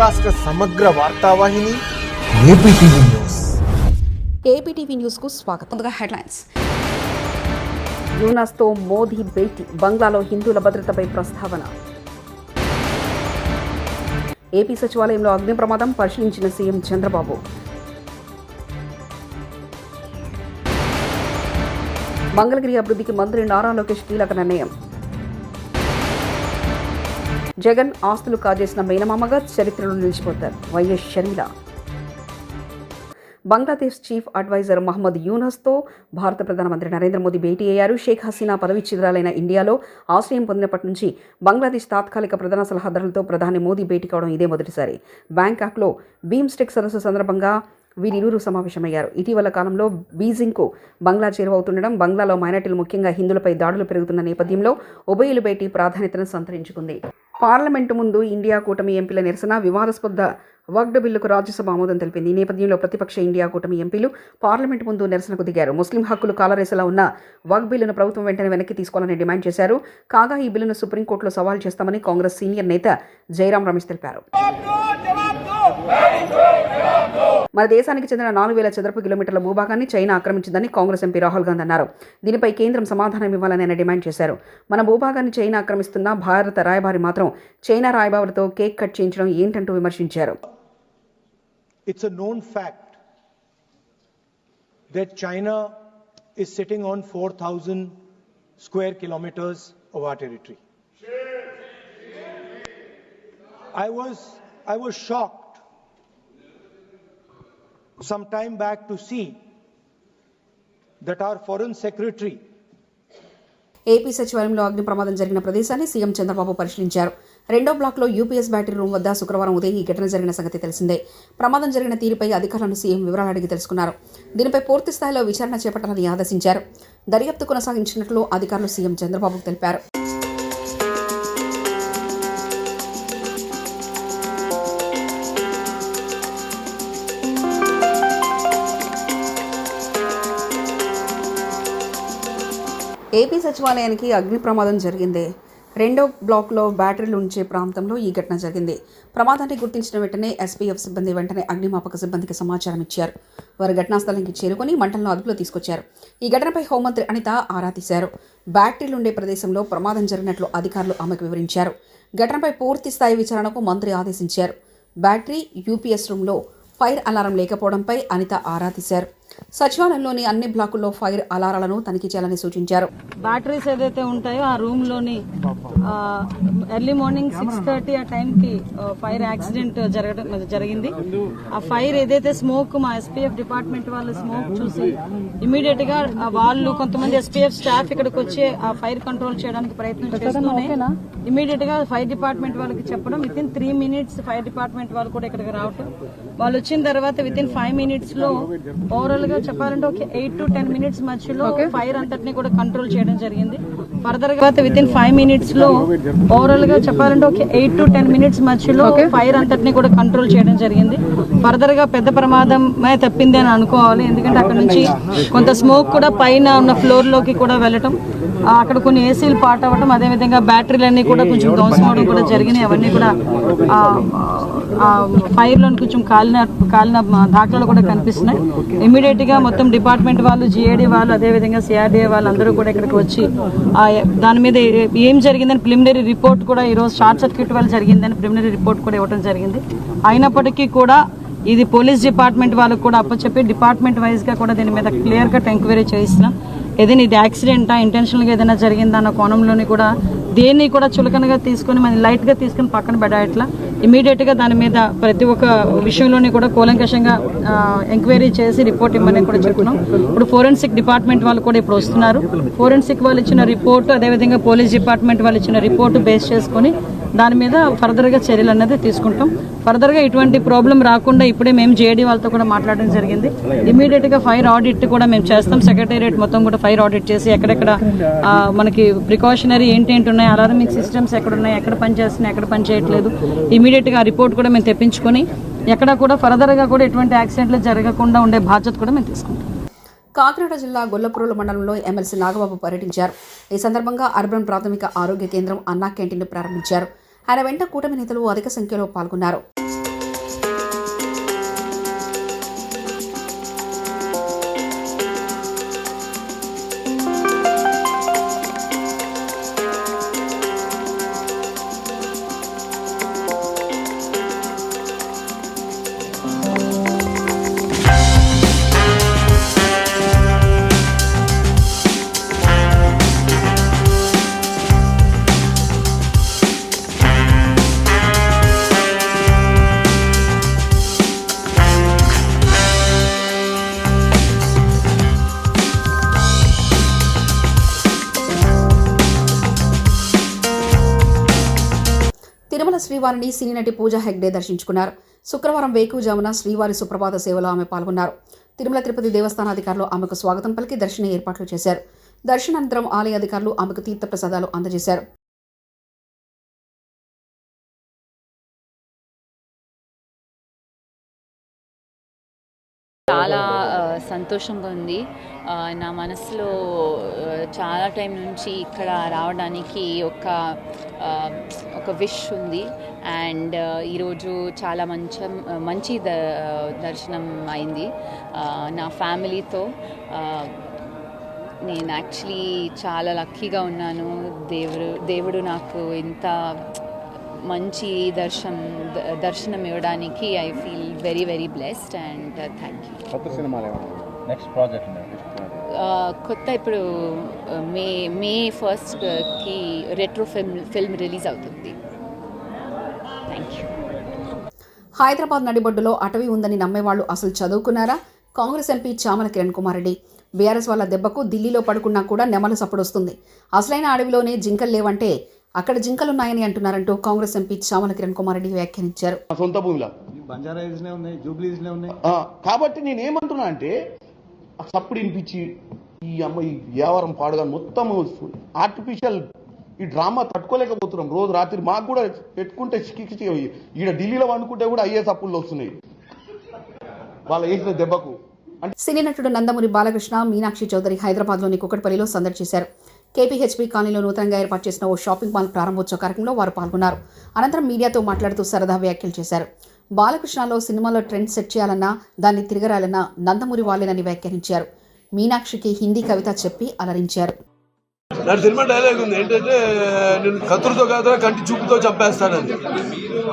రాష్ట్ర సమగ్ర వార్తావాహిని APTV news. APTV న్యూస్కు స్వాగతం. ముందుగా హెడ్లైన్స్. యూనస్తో మోదీ భేటీ, బంగ్లాలో హిందువుల భద్రతపై ప్రస్తావన. ఏపీ సచివాలయంలో అగ్ని ప్రమాదం, పరిశీలించిన సీఎం చంద్రబాబు. మంగళగిరి అభివృద్ధికి మంత్రి నారా లోకేష్ కీలక నిర్ణయం. జగన్ ఆస్తులు కాజేసిన మేనమామగా చరిత్రలో నిలిచిపోతారు YS Sharmila. Bangladesh chief adviser Mohammad యూనస్తో భారత ప్రధానమంత్రి నరేంద్ర మోదీ భేటీ అయ్యారు. షేక్ హసీనా పదవీచ్యుతురాలైన ఇండియాలో ఆశ్రయం పొందినప్పటి నుంచి బంగ్లాదేశ్ తాత్కాలిక ప్రధాన సలహాదారులతో ప్రధాని మోదీ భేటీ కావడం ఇదే మొదటిసారి. బ్యాంకాక్లో బీమ్స్టెక్ సదస్సు సందర్భంగా వీరిరువురు సమావేశమయ్యారు. ఇటీవల కాలంలో బీజింగ్కు బంగ్లా చేరువవుతుండడం, బంగ్లాలో మైనార్టీలు ముఖ్యంగా హిందువులపై దాడులు పెరుగుతున్న నేపథ్యంలో ఉభయుల భేటీ ప్రాధాన్యతను సంతరించుకుంది. పార్లమెంటు ముందు ఇండియా కూటమి ఎంపీల నిరసన, వివాదాస్పద వక్ఫ్ బిల్లుకు రాజ్యసభ ఆమోదం తెలిపింది. ఈ నేపథ్యంలో ప్రతిపక్ష ఇండియా కూటమి ఎంపీలు పార్లమెంటు ముందు నిరసనకు దిగారు. ముస్లిం హక్కులు కాలరేసలా ఉన్న వక్ఫ్ బిల్లును ప్రభుత్వం వెంటనే వెనక్కి తీసుకోవాలని డిమాండ్ చేశారు. కాగా ఈ బిల్లును సుప్రీంకోర్టులో సవాల్ చేస్తామని కాంగ్రెస్ సీనియర్ నేత జైరాం రమేష్ తెలిపారు. మన దేశానికి చెందిన 4000 చదరపు కిలోమీటర్ల భూభాగాన్ని చైనా ఆక్రమించిందని కాంగ్రెస్ ఎంపీ రాహుల్ గాంధీ అన్నారు. దీనిపై కేంద్రం సమాధానం ఇవ్వాలని ఆయన డిమాండ్ చేశారు. మన భూభాగాన్ని చైనా ఆక్రమిస్తున్న భారత రాయబారి మాత్రం చైనా రాయబారితో కేక్ కట్ చేయించడం ఏంటంటూ విమర్శించారు. It's a known fact that China is sitting on 4,000 square kilometers of our territory. I was shocked some time back to see that our foreign secretary. AP సచివాలయంలో అగ్ని ప్రమాదం జరిగిన ప్రదేశాన్ని సీఎం చంద్రబాబు పరిశీలించారు. 2వ బ్లాక్లో యూపీఎస్ బ్యాటరీ రూమ్ వద్ద శుక్రవారం ఉదయం ఈ ఘటన జరిగిన సంగతి తెలిసిందే. ప్రమాదం జరిగిన తీరుపై అధికారులను సీఎం వివరాలు అడిగి తెలుసుకున్నారు. దీనిపై పూర్తి స్థాయిలో విచారణ చేపట్టాలని ఆదేశించారు. దర్యాప్తు కొనసాగించినట్లు అధికారులు సీఎం చంద్రబాబుకు తెలిపారు. ఏపీ సచివాలయానికి అగ్ని ప్రమాదం జరిగింది. 2వ బ్లాక్లో బ్యాటరీలు ఉంచే ప్రాంతంలో ఈ ఘటన జరిగింది. ప్రమాదాన్ని గుర్తించిన వెంటనే ఎస్పీఎఫ్ సిబ్బంది వెంటనే అగ్నిమాపక సిబ్బందికి సమాచారం ఇచ్చారు. వారు ఘటనా స్థలానికి చేరుకొని మంటలను అదుపులో తీసుకొచ్చారు. ఈ ఘటనపై హోంమంత్రి అనిత ఆరా తీశారు. బ్యాటరీలు ఉండే ప్రదేశంలో ప్రమాదం జరిగినట్లు అధికారులు ఆమెకు వివరించారు. ఘటనపై పూర్తి స్థాయి విచారణకు మంత్రి ఆదేశించారు. బ్యాటరీ యూపీఎస్ రూమ్లో ఫైర్ అలారం లేకపోవడంపై అనిత ఆరా తీశారు. సచివాలయంలోని అన్ని బ్లాకుల్లో ఫైర్ అలారాలను తనిఖీ చేయాలని సూచించారు. బ్యాటరీస్ ఏదైతే ఉంటాయో ఆ రూమ్ లోని ఎర్లీ మార్నింగ్ 6:30 ఆ టైంకి ఫైర్ యాక్సిడెంట్ జరిగింది. ఆ ఫైర్ ఏదైతే స్మోక్ మా ఎస్పీఎఫ్ డిపార్ట్మెంట్ వాళ్ళు స్మోక్ చూసి ఇమీడియట్ గా వాళ్ళు కొంతమంది ఎస్పీఎఫ్ స్టాఫ్ ఇక్కడికి వచ్చి ఆ ఫైర్ కంట్రోల్ చేయడానికి ప్రయత్నం చేస్తూనే ఇమీడియట్ గా ఫైర్ డిపార్ట్మెంట్ వాళ్ళకి చెప్పడం, వితిన్ 3 minutes ఫైర్ డిపార్ట్మెంట్ వాళ్ళు కూడా ఇక్కడికి రావటం. వాళ్ళు వచ్చిన తర్వాత వితిన్ 5 minutes లో ఓవరాల్ గా చెప్పాలంటే ఒక 8 to 10 minutes మధ్యలో ఫైర్ అంతటిని కూడా కంట్రోల్ చేయడం జరిగింది. ఫర్దర్ గా వితిన్ 5 minutes లో ఓవరాల్ గా చెప్పాలంటే ఒక 8 to 10 minutes మధ్యలో ఫైర్ అంతటిని కూడా కంట్రోల్ చేయడం జరిగింది. ఫర్దర్ గా పెద్ద ప్రమాదమే తప్పింది అని అనుకోవాలి. ఎందుకంటే అక్కడ నుంచి కొంత స్మోక్ కూడా పైన ఉన్న ఫ్లోర్ లోకి కూడా వెళ్ళటం, అక్కడ కొన్ని ఏసీలు పాట్ అవ్వడం, అదేవిధంగా బ్యాటరీలన్నీ కూడా కొంచెం ధ్వంసం అవడం కూడా జరిగినాయి. అవన్నీ కూడా ఫైర్ లోని కొంచెం కాలిన దాఖలు కూడా కనిపిస్తున్నాయి. ఇమీడియట్ గా మొత్తం డిపార్ట్మెంట్ వాళ్ళు, జిఏడి వాళ్ళు, అదేవిధంగా సిఆర్డీఏ వాళ్ళు అందరూ కూడా ఇక్కడికి వచ్చి దాని మీద ఏం జరిగిందని ప్రిలిమినరీ రిపోర్ట్ కూడా ఈరోజు షార్ట్ సర్క్యూట్ వల్ల జరిగిందని ప్రిలిమినరీ రిపోర్ట్ కూడా ఇవ్వడం జరిగింది. అయినప్పటికీ కూడా ఇది పోలీస్ డిపార్ట్మెంట్ వాళ్ళకు కూడా అప్పచెప్పి డిపార్ట్మెంట్ వైజ్ గా కూడా దీని మీద క్లియర్ కట్ ఎంక్వైరీ చేయిస్తున్నాం. ఏదైనా ఇది యాక్సిడెంటా, ఇంటెన్షనల్గా ఏదైనా జరిగిందా అన్న కోణంలోని కూడా దేన్ని కూడా చులకనగా తీసుకొని మనం లైట్గా తీసుకుని పక్కన పెట్టట్లా ఇమీడియట్గా దాని మీద ప్రతి ఒక్క విషయంలోని కూడా కూలంకషంగా ఎంక్వైరీ చేసి రిపోర్ట్ ఇవ్వమని కూడా చెప్తున్నాం. ఇప్పుడు ఫోరెన్సిక్ డిపార్ట్మెంట్ వాళ్ళు కూడా ఇప్పుడు వస్తున్నారు. ఫోరెన్సిక్ వాళ్ళు ఇచ్చిన రిపోర్టు, అదేవిధంగా పోలీస్ డిపార్ట్మెంట్ వాళ్ళు ఇచ్చిన రిపోర్టు బేస్ చేసుకొని దాని మీద ఫర్దర్గా చర్యలు అనేది తీసుకుంటాం. ఫర్దర్గా ఇటువంటి ప్రాబ్లం రాకుండా ఇప్పుడే మేము జేడీ వాళ్ళతో కూడా మాట్లాడడం జరిగింది. ఇమీడియట్గా ఫైర్ ఆడిట్ కూడా మేము చేస్తాం. సెక్రటేరియట్ మొత్తం కూడా ఫైర్ ఆడిట్ చేసి ఎక్కడెక్కడ మనకి ప్రికాషనరీ ఏంటేంటి ఉన్నాయి, అలారమింగ్ సిస్టమ్స్ ఎక్కడ ఉన్నాయి, ఎక్కడ పనిచేస్తున్నాయి, ఎక్కడ పని చేయట్లేదు, ఇమీడియట్గా ఆ రిపోర్ట్ కూడా మేము తెప్పించుకొని ఎక్కడ కూడా ఫర్దర్గా కూడా ఎటువంటి యాక్సిడెంట్లు జరగకుండా ఉండే బాధ్యత కూడా మేము తీసుకుంటాం. కాకినాడ జిల్లా గొల్లప్రోలు మండలంలో ఎమ్మెల్సీ నాగబాబు పర్యటించారు. ఈ సందర్భంగా అర్బన్ ప్రాథమిక ఆరోగ్య కేంద్రం అన్నా క్యాంటీన్ను ప్రారంభించారు. ఆయన వెంట కూటమి నేతలు అధిక సంఖ్యలో పాల్గొన్నారు. తిరుమల శ్రీవారిని సినీ నటి పూజా హెగ్డే దర్శించుకున్నారు. శుక్రవారం వేకువజామున శ్రీవారి సుప్రభాత సేవలో ఆమె పాల్గొన్నారు. తిరుమల తిరుపతి దేవస్థానాధికారులు ఆమెకు స్వాగతం పలికి దర్శన ఏర్పాట్లు చేశారు. దర్శనానంతరం ఆలయ అధికారులు ఆమెకు తీర్థప్రసాదాలు అందజేశారు. చాలా సంతోషంగా ఉంది. నా మనసులో చాలా టైం నుంచి ఇక్కడ రావడానికి ఒక విష్ ఉంది. అండ్ ఈరోజు చాలా మంచి దర్శనం అయింది నా ఫ్యామిలీతో. నేను యాక్చువల్లీ చాలా లక్కీగా ఉన్నాను. దేవుడు నాకు ఇంత మంచి దర్శనం ఇవ్వడానికి I feel very very blessed and thank you. కొత్త ఇప్పుడు మే 1కి రెట్రో ఫిల్మ్ రిలీజ్ అవుతుంది. Thank you. హైదరాబాద్ నడిబొడ్డులో అటవీ ఉందని నమ్మేవాళ్లు అసలు చదువుకున్నారా? కాంగ్రెస్ ఎంపీ చామల కిరణ్ కుమార్ రెడ్డి బీఆర్ఎస్ వాళ్ళ దెబ్బకు ఢిల్లీలో పడుకున్నా కూడా నెమల సప్పుడొస్తుంది. అసలైన అడవిలోనే జింకలు లేవంటే అక్కడ జింకలున్నాయని అంటున్నారంటూ కాంగ్రెస్ ఎంపీ చామల కిరణ్ కుమార్ రెడ్డి వ్యాఖ్యానించారు. సొంత భూమిలో కాబట్టి నేను ఏమంటున్నా అంటే సప్పుడు వినిపించి ఈ అమ్మాయి వ్యాపారం పాడుగా మొత్తం ఆర్టిఫిషియల్ ఈ డ్రామా తట్టుకోలేకపోతున్నాం. రోజు రాత్రి మాకు కూడా పెట్టుకుంటే ఈడ ఢిల్లీలో వండుకుంటే కూడా అయ్యే సప్పుళ్ళు వస్తున్నాయి వాళ్ళు వేసిన దెబ్బకు. సినీ నటుడు నందమూరి బాలకృష్ణ, మీనాక్షి చౌదరి హైదరాబాద్లోని కుకట్పల్లిలో సందడి చేశారు. కేపీహెచ్పీ కాలనీలో నూతనంగా ఏర్పాటు చేసిన ఓ షాపింగ్ మాల్ ప్రారంభోత్సవ కార్యక్రమంలో వారు పాల్గొన్నారు. అనంతరం మీడియాతో మాట్లాడుతూ సరదా వ్యాఖ్యలు చేశారు. బాలకృష్ణలో సినిమాలో ట్రెండ్ సెట్ చేయాలన్నా దాన్ని తిరగరాలన్నా నందమూరి వాళ్ళేనని వ్యాఖ్యానించారు. మీనాక్షికి హిందీ కవిత చెప్పి అలరించారు. నా సినిమా డైలాగ్ ఉంది ఏంటంటే, నేను కత్తులతో కాదు కంటి చూపుతో చంపేస్తానని.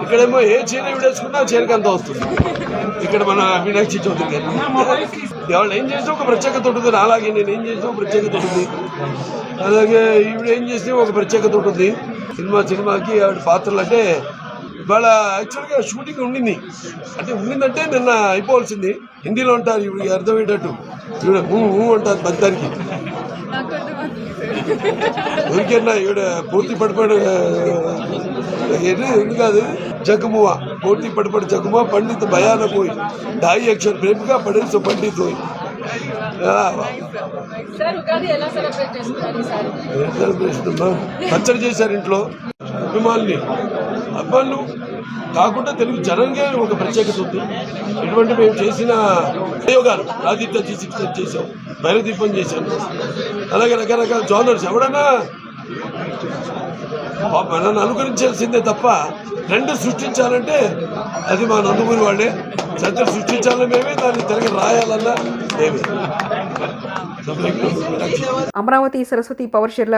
ఇక్కడేమో ఏ చీర విడేసుకున్నా చీరకి అంత వస్తుంది. ఇక్కడ మన మీనాక్షి చౌదరి గారు వాళ్ళు ఏం చేసినా ఒక ప్రత్యేకత ఉంటుంది. అలాగే నేను ఏం చేసినా ఒక ప్రత్యేకత ఉంటుంది. అలాగే ఈవిడ ఏం చేసినా ఒక ప్రత్యేకత ఉంటుంది. సినిమాకి ఆవిడ పాత్రలు అంటే ఇవాళ యాక్చువల్గా షూటింగ్ ఉండిందంటే నిన్న అయిపోవాల్సింది. హిందీలో ఉంటారు ఈవిడికి అర్థమయ్యేటట్టు. ఈవిడ అంటారు మొత్తానికి. ఊరికేనా ఈవిడ పూర్తి పడిపడి ఎందుకు కాదు జగమువా పూర్తి పడిపడి జగమువా పండిత్ భయాన పోయి ढाई अक्षर प्रेम का पढ़े सो पंडित हुई. పచ్చడి చేశారు ఇంట్లో అభిమానులు కాకుండా తెలుగు జనంగా ఒక ప్రత్యేకత ఉంది. ఇటువంటి మేము చేసిన ప్రయోగాలు ఆదిత్య G6 చేసాం, భైరదీపం చేశాను, అలాగే రకరకాల జోనర్స్. ఎవడన్నా నన్ను అనుకరించాల్సిందే తప్ప ట్రెండ్ సృష్టించాలంటే అది మా నందమూరి వాళ్ళే. చరిత్ర సృష్టించాలని మేమే, దాన్ని తిరిగి రాయాలన్నా మేమే. అమరావతి సరస్వతి పవర్ షెడ్ల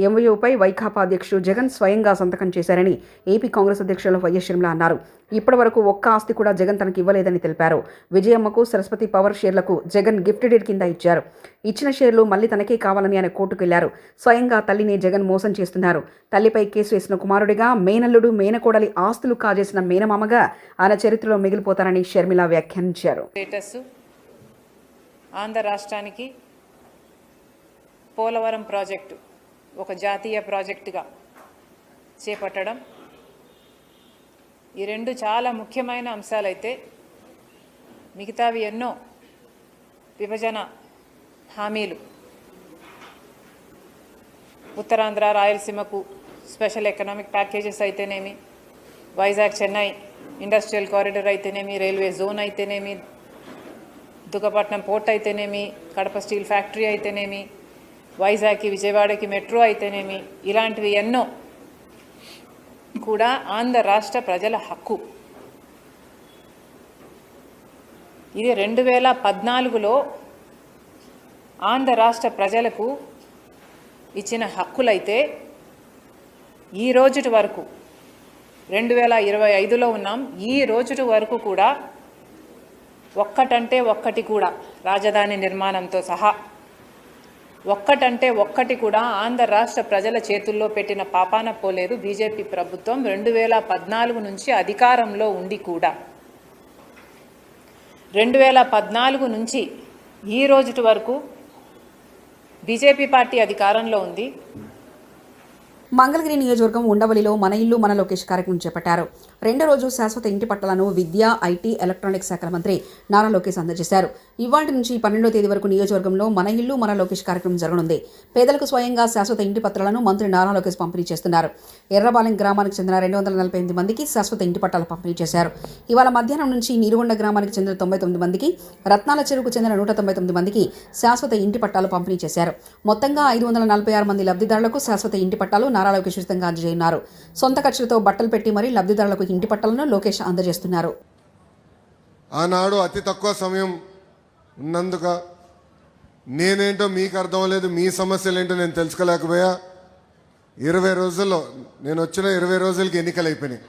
ఎంఓయూపై వైకాపా అధ్యక్షుడు జగన్ స్వయంగా సంతకం చేశారని ఏపీ కాంగ్రెస్ అధ్యక్షులు వైఎస్ షర్మిల అన్నారు. ఇప్పటి వరకు ఒక్క ఆస్తి కూడా జగన్ తనకు ఇవ్వలేదని తెలిపారు. విజయమ్మకు సరస్వతి పవర్ షేర్లకు జగన్ గిఫ్ట్ డీడ్ కింద ఇచ్చారు. ఇచ్చిన షేర్లు మళ్లీ తనకే కావాలని ఆయన కోర్టుకు వెళ్లారు. స్వయంగా తల్లిని జగన్ మోసం చేస్తున్నారు. తల్లిపై కేసు వేసిన కుమారుడిగా, మేనల్లుడు మేనకోడలి ఆస్తులు కాజేసిన మేనమామగా ఆయన చరిత్రలో మిగిలిపోతారని షర్మిల వ్యాఖ్యానించారు. ఆంధ్ర రాష్ట్రానికి పోలవరం ప్రాజెక్టు ఒక జాతీయ ప్రాజెక్టుగా చేపట్టడం, ఈ రెండు చాలా ముఖ్యమైన అంశాలైతే మిగతావి ఎన్నో విభజన హామీలు, ఉత్తరాంధ్ర రాయలసీమకు స్పెషల్ ఎకనామిక్ ప్యాకేజెస్ అయితేనేమి, వైజాగ్ చెన్నై ఇండస్ట్రియల్ కారిడార్ అయితేనేమి, రైల్వే జోన్ అయితేనేమి, దుగ్గపట్నం పోర్ట్ అయితేనేమి, కడప స్టీల్ ఫ్యాక్టరీ అయితేనేమి, వైజాగ్కి విజయవాడకి మెట్రో అయితేనేమి, ఇలాంటివి ఎన్నో కూడా ఆంధ్ర రాష్ట్ర ప్రజల హక్కు. ఇది 2014లో ఆంధ్ర రాష్ట్ర ప్రజలకు ఇచ్చిన హక్కులైతే ఈ రోజుటి వరకు 2025లో ఉన్నాం. ఈ రోజుటి వరకు కూడా ఒక్కటంటే ఒక్కటి కూడా రాజధాని నిర్మాణంతో సహా ఒక్కటంటే ఒక్కటి కూడా ఆంధ్ర రాష్ట్ర ప్రజల చేతుల్లో పెట్టిన పాపాన పోలేదు బీజేపీ ప్రభుత్వం. 2014 నుంచి అధికారంలో ఉండి కూడా 2014 నుంచి ఈ రోజుటి వరకు బీజేపీ పార్టీ అధికారంలో ఉంది. మంగళగిరి నియోజకవర్గం ఉండవల్లిలో మన ఇల్లు మన లోకేష్ కార్యక్రమం చేపట్టారు. రెండో రోజు శాశ్వత ఇంటి పట్టాలను విద్యా, ఐటీ, ఎలక్ట్రానిక్స్ శాఖల మంత్రి నారా లోకేష్ అందజేశారు. ఇవాళ నుంచి 12వ తేదీ వరకు నియోజకవర్గంలో మన ఇల్లు మన లోకేష్ కార్యక్రమం జరగనుంది. పేదలకు స్వయంగా శాశ్వత ఇంటి పత్రాలను మంత్రి నారా లోకేష్ పంపిణీ చేస్తున్నారు. ఎర్రబాలెం గ్రామానికి చెందిన 248 మందికి శాశ్వత ఇంటి పట్టాలు పంపిణీ చేశారు. ఇవాళ మధ్యాహ్నం నుంచి నీరుగొండ గ్రామానికి చెందిన 99 మందికి, రత్నాల చెరువుకు చెందిన 199 మందికి శాశ్వత ఇంటి పట్టాలు పంపిణీ చేశారు. మొత్తంగా 546 మంది లబ్ధిదారులకు శాశ్వత ఇంటి పట్టాలు నారా లోకేష్ ఉచితంగా అందజేయనున్నారు. సొంత ఖర్చులతో బట్టలు పెట్టి మరీ లబ్ధిదారులకు ఇంటి పట్టాలను లోకేష్ అందజేస్తున్నారు. ఆనాడు అతి తక్కువ సమయం ఉన్నందుక నేనేంటో మీకు అర్థం లేదు, మీ సమస్యలు ఏంటో నేను తెలుసుకోలేకపోయా. 20 రోజుల్లో నేను వచ్చిన 20 రోజులకి ఎన్నికలు అయిపోయినాయి.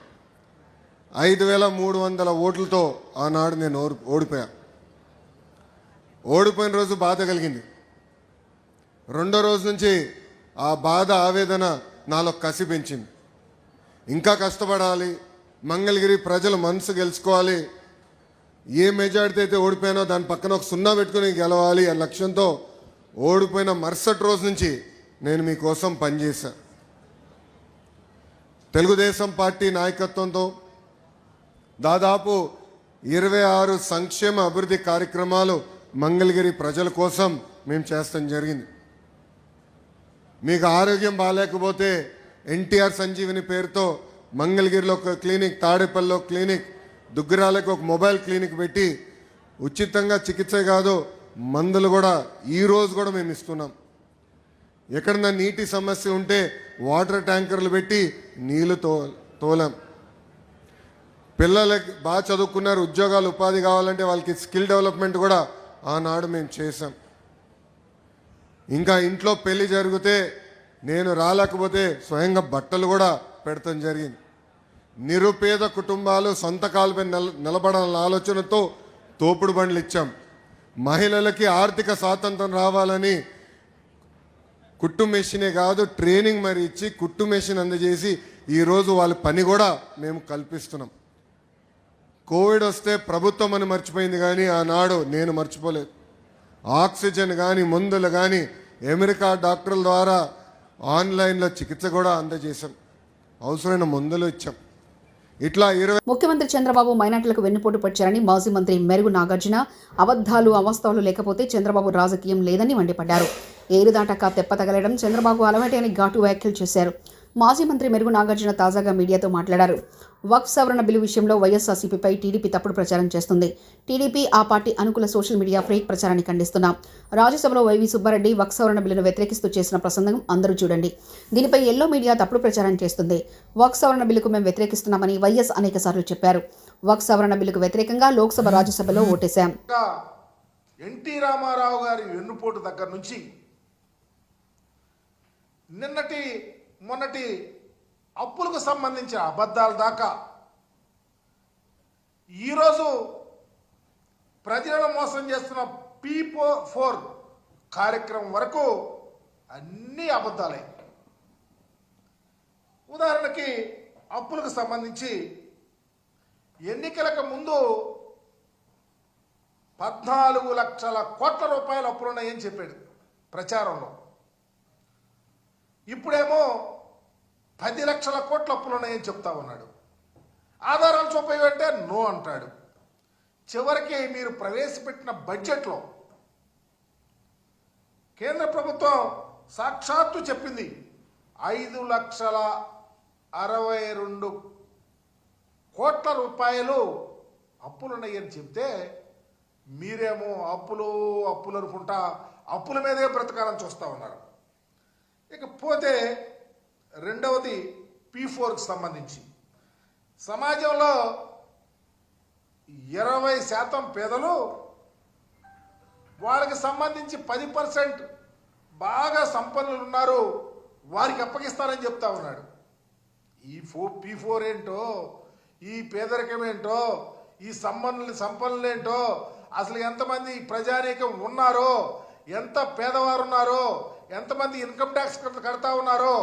5300 ఓట్లతో ఆనాడు నేను ఓడిపోయా. ఓడిపోయిన రోజు బాధ కలిగింది. రెండో రోజు నుంచి ఆ బాధ, ఆవేదన నాలో కసి పెంచింది. ఇంకా కష్టపడాలి, మంగళగిరి ప్రజల మనసు గెలుచుకోవాలి, ఏ మెజారిటీ అయితే ఓడిపోయానో దాని పక్కన ఒక 0 పెట్టుకుని గెలవాలి అనే లక్ష్యంతో ఓడిపోయిన మరుసటి రోజు నుంచి నేను మీకోసం పనిచేశా. తెలుగుదేశం పార్టీ నాయకత్వంతో దాదాపు 26 సంక్షేమ అభివృద్ధి కార్యక్రమాలు మంగళగిరి ప్రజల కోసం మేము చేస్తాం జరిగింది. మీకు ఆరోగ్యం బాగాలేకపోతే ఎన్టీఆర్ సంజీవిని పేరుతో మంగళగిరిలో ఒక క్లినిక్, తాడేపల్లిలో క్లినిక్, దుగ్గిరాలకు ఒక మొబైల్ క్లినిక్ పెట్టి ఉచితంగా చికిత్స కాదు మందులు కూడా ఈ రోజు కూడా మేము ఇస్తున్నాం. ఎక్కడన్నా నీటి సమస్య ఉంటే వాటర్ ట్యాంకర్లు పెట్టి నీళ్లు తోలాం. పిల్లలకి బాగా చదువుకున్నారు, ఉద్యోగాలు, ఉపాధి కావాలంటే వాళ్ళకి స్కిల్ డెవలప్మెంట్ కూడా ఆనాడు మేము చేశాం. ఇంకా ఇంట్లో పెళ్లి జరిగితే నేను రాలేకపోతే స్వయంగా బట్టలు కూడా పెడతాం జరిగింది. నిరుపేద కుటుంబాలు సొంత కాలుపై నిలబడాలన్న ఆలోచనతో తోపుడు బండ్లు ఇచ్చాం. మహిళలకి ఆర్థిక స్వాతంత్రం రావాలని కుట్టు మెషినే కాదు ట్రైనింగ్ మరి ఇచ్చి కుట్టు మెషిన్ అందజేసి ఈరోజు వాళ్ళ పని కూడా మేము కల్పిస్తున్నాం. కోవిడ్ వస్తే ప్రభుత్వం అని మర్చిపోయింది, కానీ ఆనాడు నేను మర్చిపోలేదు. ఆక్సిజన్ కానీ, మందులు కానీ అమెరికా డాక్టర్ల ద్వారా ఆన్లైన్లో చికిత్స కూడా అందజేశాం. అవసరమైన మందులు ఇచ్చాం. ఇట్లా ముఖ్యమంత్రి చంద్రబాబు మైనార్టీలకు వెన్నుపోటు పడ్డారని మాజీ మంత్రి మెరుగు నాగార్జున అబద్ధాలు, అవాస్తవాలు లేకపోతే చంద్రబాబు రాజకీయం లేదని మండిపడ్డారు. ఏరుదాటక తెప్ప తగలడం చంద్రబాబు అలవాటే అని ఘాటు వ్యాఖ్యలు చేశారు. మాజీ మంత్రి మెరుగు నాగార్జున తాజాగా మీడియాతో మాట్లాడారు. వక్ఫ్ సవరణ బిల్లు విషయంలో వైఎస్ఆర్సీపీపై టీడీపీ తప్పుడు ప్రచారం చేస్తుంది. టీడీపీ, ఆ పార్టీ అనుకూల సోషల్ మీడియా ఫేక్ ప్రచారాన్ని ఖండిస్తున్నాం. రాజ్యసభలో వైవి సుబ్బారెడ్డి వక్ఫ్ సవరణ బిల్లును వ్యతిరేకిస్తూ చేసిన ప్రసంగం అందరూ చూడండి. దీనిపై ఎల్లో మీడియా తప్పుడు ప్రచారం చేస్తుంది. వక్ఫ్ సవరణ బిల్లుకు మేము వ్యతిరేకిస్తున్నామని వైఎస్ అనేకసార్లు చెప్పారు. వక్ఫ్ సవరణ బిల్లుకు వ్యతిరేకంగా లోక్సభ, రాజ్యసభలో ఓటేశాం. ఎన్టీ రామారావు గారి వెన్నుపోటు దగ్గర నుంచి మొన్నటి అప్పులకు సంబంధించిన అబద్ధాల దాకా ఈరోజు ప్రజలను మోసం చేస్తున్న P4 కార్యక్రమం వరకు అన్ని అబద్ధాలే. ఉదాహరణకి అప్పులకు సంబంధించి ఎన్నికలకు ముందు 14 లక్షల కోట్ల రూపాయల అప్పులున్నాయని చెప్పాడు ప్రచారంలో. ఇప్పుడేమో 10 లక్షల కోట్ల అప్పులున్నాయని చెప్తా ఉన్నాడు. ఆధారాలు చూపేవంటే నో అంటాడు. చివరికి మీరు ప్రవేశపెట్టిన బడ్జెట్లో కేంద్ర ప్రభుత్వం సాక్షాత్తు చెప్పింది 5,62,00,000 కోట్ల రూపాయలు అప్పులున్నాయని చెప్తే మీరేమో అప్పులు అనుకుంటా అప్పుల మీదే బ్రతకాలని చూస్తూ ఉన్నారు. ఇకపోతే రెండవది P4కి సంబంధించి సమాజంలో 20% పేదలు, వాళ్ళకి సంబంధించి 10% బాగా సంపన్నులు ఉన్నారు, వారికి అప్పగిస్తారని చెప్తా ఉన్నాడు. ఈ P4 ఏంటో, ఈ పేదరికం ఏంటో, ఈ సంపన్నులు ఏంటో, అసలు ఎంతమంది ప్రజానీకం ఉన్నారో, ఎంత పేదవారు ఉన్నారో, ఎంతమంది ఇన్కమ్ ట్యాక్స్ కడతా ఉన్నారో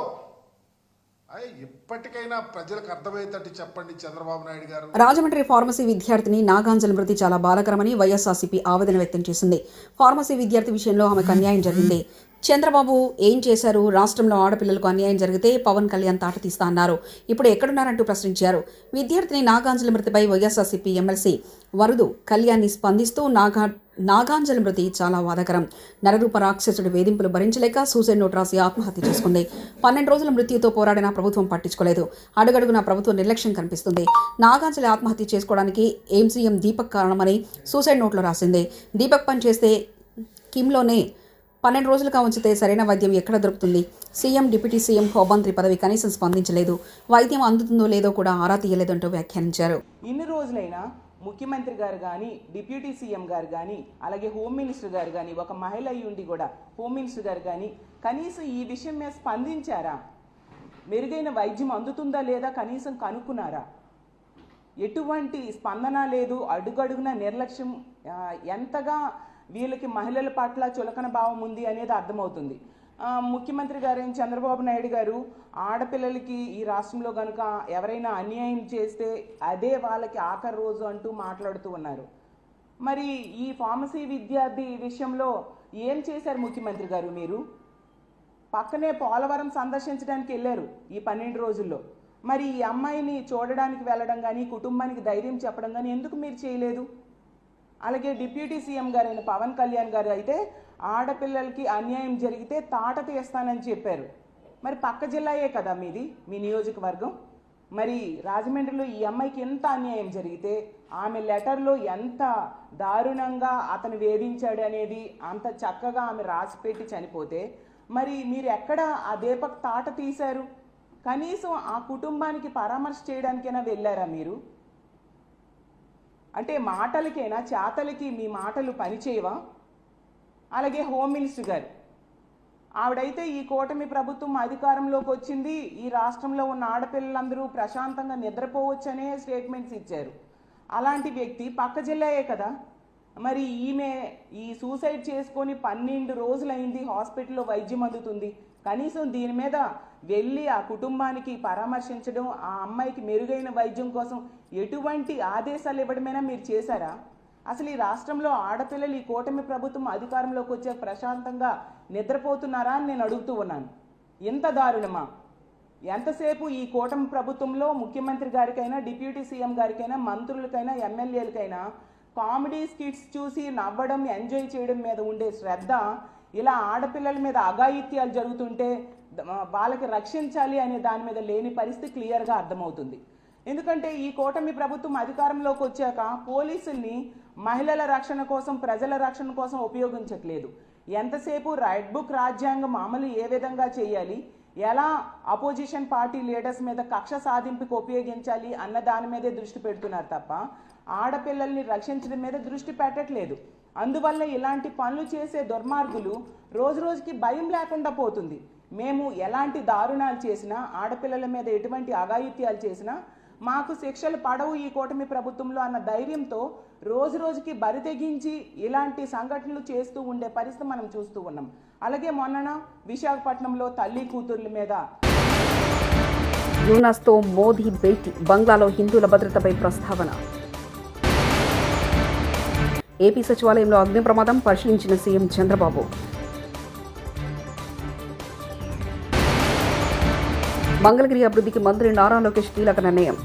ఇప్పటికైనా ప్రజలకు అర్థమయ్యేటట్టు చెప్పండి చంద్రబాబు నాయుడు గారు. రాజమండ్రి ఫార్మసీ విద్యార్థిని నాగాంజలి మృతి చాలా బాధాకరమని వైఎస్ఆర్సీపీ ఆవేదన వ్యక్తం చేసింది. ఫార్మసీ విద్యార్థి విషయంలో ఆమెకు అన్యాయం జరిగింది. చంద్రబాబు ఏం చేశారు? రాష్ట్రంలో ఆడపిల్లలకు అన్యాయం జరిగితే పవన్ కళ్యాణ్ తాట తీస్తా అన్నారు. ఇప్పుడు ఎక్కడున్నారంటూ ప్రశ్నించారు. విద్యార్థిని నాగాంజలి మృతిపై వైఎస్ఆర్సీపీ ఎమ్మెల్సీ వరుదు కళ్యాణ్ని స్పందిస్తూ నాగాంజలి మృతి చాలా బాధాకరం. నరరూప రాక్షసుడి వేధింపులు భరించలేక సూసైడ్ నోట్ రాసి ఆత్మహత్య చేసుకుంది. 12 రోజుల మృత్యుతో పోరాడిన ప్రభుత్వం పట్టించుకోలేదు. అడుగడుగున ప్రభుత్వ నిర్లక్ష్యం కనిపిస్తుంది. నాగాంజలి ఆత్మహత్య చేసుకోవడానికి ఏం సీఎం దీపక్ కారణమని సూసైడ్ నోట్లో రాసింది. దీపక్ పనిచేస్తే కిమ్లోనే 12 రోజులుగా ఉంచితే సరైన వైద్యం ఎక్కడ దొరుకుతుంది? సీఎం, డిప్యూటీ సీఎం, హోంమంత్రి పదవి కనీసం స్పందించలేదు. వైద్యం అందుతుందో లేదో కూడా ఆరా తీయలేదంటూ వ్యాఖ్యానించారు. ఇన్ని రోజులైనా ముఖ్యమంత్రి గారు కానీ, డిప్యూటీ సీఎం గారు కానీ, అలాగే హోమ్ మినిస్టర్ గారు కానీ, ఒక మహిళ అయి ఉండి కూడా హోమ్ మినిస్టర్ గారు కానీ కనీసం ఈ విషయం మీద స్పందించారా? మెరుగైన వైద్యం అందుతుందా లేదా కనీసం కనుక్కున్నారా? ఎటువంటి స్పందన లేదు. అడుగడుగున నిర్లక్ష్యం. ఎంతగా వీళ్ళకి మహిళల పట్ల చులకన భావం ఉంది అనేది అర్థమవుతుంది. ముఖ్యమంత్రి గారు చంద్రబాబు నాయుడు గారు ఆడపిల్లలకి ఈ రాష్ట్రంలో కనుక ఎవరైనా అన్యాయం చేస్తే అదే వాళ్ళకి ఆఖరి రోజు అంటూ మాట్లాడుతూ ఉన్నారు. మరి ఈ ఫార్మసీ విద్యార్థి విషయంలో ఏం చేశారు ముఖ్యమంత్రి గారు? మీరు పక్కనే పోలవరం సందర్శించడానికి వెళ్ళారు ఈ 12 రోజుల్లో. మరి ఈ అమ్మాయిని చూడడానికి వెళ్ళడం కానీ, కుటుంబానికి ధైర్యం చెప్పడం కానీ ఎందుకు మీరు చేయలేదు? అలాగే డిప్యూటీ సీఎం గారైన పవన్ కళ్యాణ్ గారు అయితే ఆడపిల్లలకి అన్యాయం జరిగితే తాట తీస్తానని చెప్పారు. మరి పక్క జిల్లాయే కదా మీది, మీ నియోజకవర్గం. మరి రాజమండ్రిలో ఈ అమ్మాయికి ఎంత అన్యాయం జరిగితే ఆమె లెటర్లో ఎంత దారుణంగా అతను వేధించాడు అనేది అంత చక్కగా ఆమె రాసిపెట్టి చనిపోతే మరి మీరు ఎక్కడ ఆ దీపక్ తాట తీశారు? కనీసం ఆ కుటుంబానికి పరామర్శ చేయడానికైనా వెళ్ళారా మీరు? అంటే మాటలకైనా చేతలకి మీ మాటలు పనిచేయవా? అలాగే హోమ్ మినిస్టర్ గారు ఆవిడైతే ఈ కూటమి ప్రభుత్వం అధికారంలోకి వచ్చింది, ఈ రాష్ట్రంలో ఉన్న ఆడపిల్లలందరూ ప్రశాంతంగా నిద్రపోవచ్చనే స్టేట్మెంట్స్ ఇచ్చారు. అలాంటి వ్యక్తి పక్క జిల్లాయే కదా. మరి ఈమె ఈ సూసైడ్ చేసుకొని 12 రోజులైంది, హాస్పిటల్లో వైద్యం అందుతుంది. కనీసం దీని మీద వెళ్ళి ఆ కుటుంబానికి పరామర్శించడం, ఆ అమ్మాయికి మెరుగైన వైద్యం కోసం ఎటువంటి ఆదేశాలు ఇవ్వడమైనా మీరు చేశారా? అసలు ఈ రాష్ట్రంలో ఆడపిల్లలు ఈ కూటమి ప్రభుత్వం అధికారంలోకి వచ్చే ప్రశాంతంగా నిద్రపోతున్నారా అని నేను అడుగుతూ ఉన్నాను. ఎంత దారుణమా? ఎంతసేపు ఈ కూటమి ప్రభుత్వంలో ముఖ్యమంత్రి గారికైనా, డిప్యూటీ సీఎం గారికైనా, మంత్రులకైనా, ఎమ్మెల్యేలకైనా కామెడీ స్కిట్స్ చూసి నవ్వడం, ఎంజాయ్ చేయడం మీద ఉండే శ్రద్ధ ఇలా ఆడపిల్లల మీద అఘాయిత్యాలు జరుగుతుంటే వాళ్ళకి రక్షించాలి అనే దాని మీద లేని పరిస్థితి క్లియర్గా అర్థమవుతుంది. ఎందుకంటే ఈ కూటమి ప్రభుత్వం అధికారంలోకి వచ్చాక పోలీసుల్ని మహిళల రక్షణ కోసం, ప్రజల రక్షణ కోసం ఉపయోగించట్లేదు. ఎంతసేపు రెడ్ బుక్ రాజ్యాంగం అమలు ఏ విధంగా చేయాలి, ఎలా అపోజిషన్ పార్టీ లీడర్స్ మీద కక్ష సాధింపుకు ఉపయోగించాలి అన్న దాని మీదే దృష్టి పెడుతున్నారు తప్ప ఆడపిల్లల్ని రక్షించడం మీద దృష్టి పెట్టట్లేదు. అందువల్ల ఇలాంటి పనులు చేసే దుర్మార్గులు రోజు రోజుకి భయం లేకుండా పోతుంది. మేము ఎలాంటి దారుణాలు చేసినా, ఆడపిల్లల మీద ఎటువంటి అఘాయిత్యాలు చేసినా మాకు శిక్షలు పడవు ఈ కూటమి ప్రభుత్వంలో అన్న ధైర్యంతో రోజు రోజుకి బరి తెగించి ఇలాంటి సంఘటనలు చేస్తూ ఉండే పరిస్థితి మనం చూస్తూ ఉన్నాం. అలాగే మొన్న విశాఖపట్నంలో తల్లి కూతుర్ల మీద యూనస్తో మోదీ భేటీ, బంగ్లాలో హిందువుల భద్రతపై ప్రస్తావన. ఏపీ సచివాలయంలో అగ్ని ప్రమాదం, పరిశీలించిన సీఎం చంద్రబాబు. మంగళగిరి అభివృద్ధికి మంత్రి నారా లోకేష్ కీలక నిర్ణయం.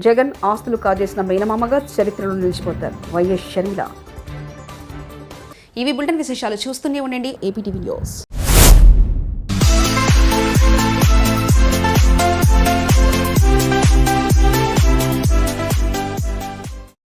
జగన్ ఆస్తులు కాజేసిన మేనమామగా చరిత్రలో నిలిచిపోతారు వైఎస్ షర్మిల. ఇవి బులెటిన్ విశేషాలు. చూస్తూనే ఉండండి ఏపీటీవీ న్యూస్.